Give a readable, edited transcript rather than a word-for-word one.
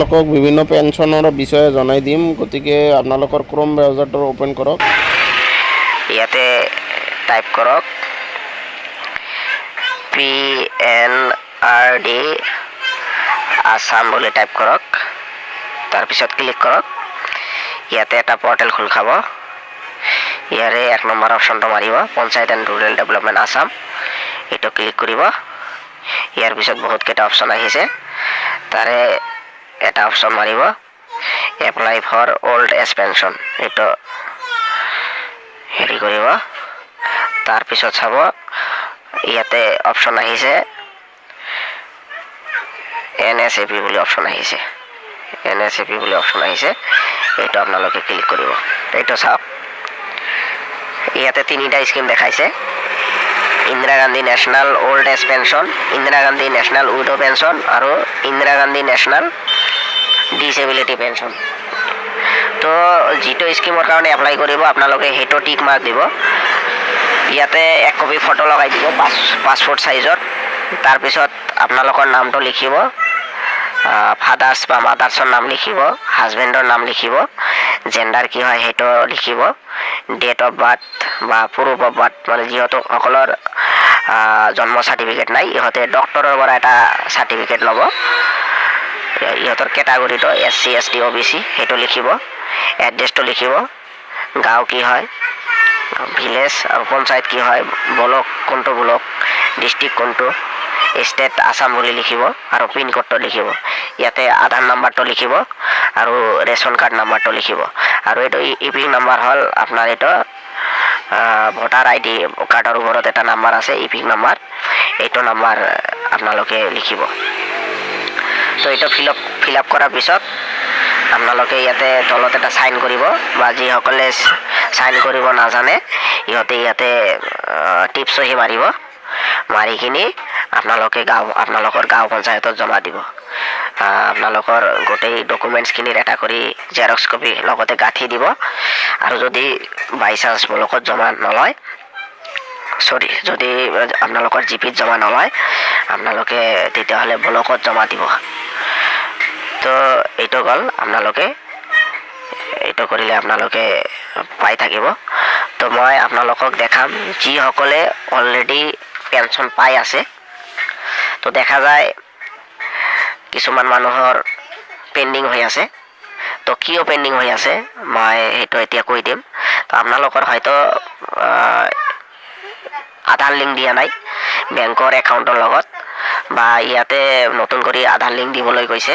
আপোনালোকক বিভিন্ন পেঞ্চনৰ বিষয়ে জনাই দিম, গতিকে আপোনালোকৰ ক্ৰম ব্ৰাউজাৰটো ওপেন কৰক। ইয়াতে টাইপ কৰক PNRD আসাম বুলি টাইপ কৰক। তাৰপিছত ক্লিক কৰক। ইয়াতে এটা পৰ্টেল খোল খাব। ইয়াৰে 1 নম্বৰ অপশ্যনটো মাৰিব, panchayat and rural development Assam. এইটো ক্লিক কৰিব। ইয়াৰ পিছত বহুত কেইটা অপশ্যন আহিছে, তাৰে এটা অপশ্যন মাৰিব, apply for old age pension. এইটো হেৰি কৰিব। তাৰপিছত চাব ইয়াতে অপশ্যন আহিছে NSAP বুলি অপশ্যন আহিছে। NSAP বুলি অপশ্যন আহিছে, এইটো আপোনালোকে ক্লিক কৰিব। এইটো চাওক, ইয়াতে 3টা স্কিম দেখাইছে, Indira Gandhi national old age pension, Indira Gandhi national widow pension আৰু Indira Gandhi national disability pension. তো যিটো স্কিমৰ কাৰণে এপ্লাই কৰিব আপোনালোকে সেইটো টিক মাৰ্ক দিব। ইয়াতে 1 কপি ফটো লগাই দিব পাছপোৰ্ট সাইজৰ। তাৰপিছত আপোনালোকৰ নামটো লিখিব, ফাদাৰ্ছ বা মাদাৰ্ছৰ নাম লিখিব, হাজবেণ্ডৰ নাম লিখিব, জেণ্ডাৰ কি হয় সেইটো লিখিব, ডেট অফ বাৰ্থ বা প্ৰুফ অফ বাৰ্থ, মানে যিসকলৰ জন্ম চাৰ্টিফিকেট নাই ইহঁতে ডক্টৰৰ পৰা এটা চাৰ্টিফিকেট ল'ব। ইহঁতৰ কেটাগৰীটো SC ST OBC সেইটো লিখিব, এড্ৰেছটো লিখিব, গাঁও কি হয়, ভিলেজ আৰু পঞ্চায়ত কি হয়, ব্লক কোনটো ব্লক, ডিষ্ট্ৰিক্ট কোনটো, ষ্টেট আসাম বুলি লিখিব আৰু পিন কোডটো লিখিব। ইয়াতে আধাৰ নাম্বাৰটো লিখিব আৰু ৰেচন কাৰ্ড নাম্বাৰটো লিখিব। আৰু এইটো ইপিক নাম্বাৰ হ'ল আপোনাৰ এইটো ভোটাৰ ID কাৰ্ডৰ ওপৰত এটা নাম্বাৰ আছে, ইপিক নাম্বাৰ, এইটো নাম্বাৰ আপোনালোকে লিখিব। তো এইটো ফিল আপ কৰাৰ পিছত আপোনালোকে ইয়াতে তলত এটা চাইন কৰিব, বা যিসকলে চাইন কৰিব নাজানে ইহঁতে ইয়াতে টিপ চহী মাৰিব। মাৰি কিনি আপোনালোকৰ গাঁও পঞ্চায়তত জমা দিব। আপোনালোকৰ গোটেই ডকুমেণ্টছখিনিৰ এটা কৰি জেৰক্স কপি লগতে গাঁঠি দিব। আৰু যদি বাই চান্স ব্লকত জমা নলয়, যদি আপোনালোকৰ GPত জমা নলয়, আপোনালোকে তেতিয়াহ'লে ব্লকত জমা দিব। তো এইটো গ'ল, আপোনালোকে এইটো কৰিলে আপোনালোকে পাই থাকিব। তো মই আপোনালোকক দেখাম যিসকলে অলৰেডি পেঞ্চন পাই আছে। তো দেখা যায় কিছুমান মানুহৰ পেণ্ডিং হৈ আছে। তো কিয় পেণ্ডিং হৈ আছে মই সেইটো এতিয়া কৈ দিম। তো আপোনালোকৰ হয়তো আধাৰ লিংক দিয়া নাই বেংকৰ একাউণ্টৰ লগত, বা ইয়াতে নতুন কৰি আধাৰ লিংক দিবলৈ কৈছে,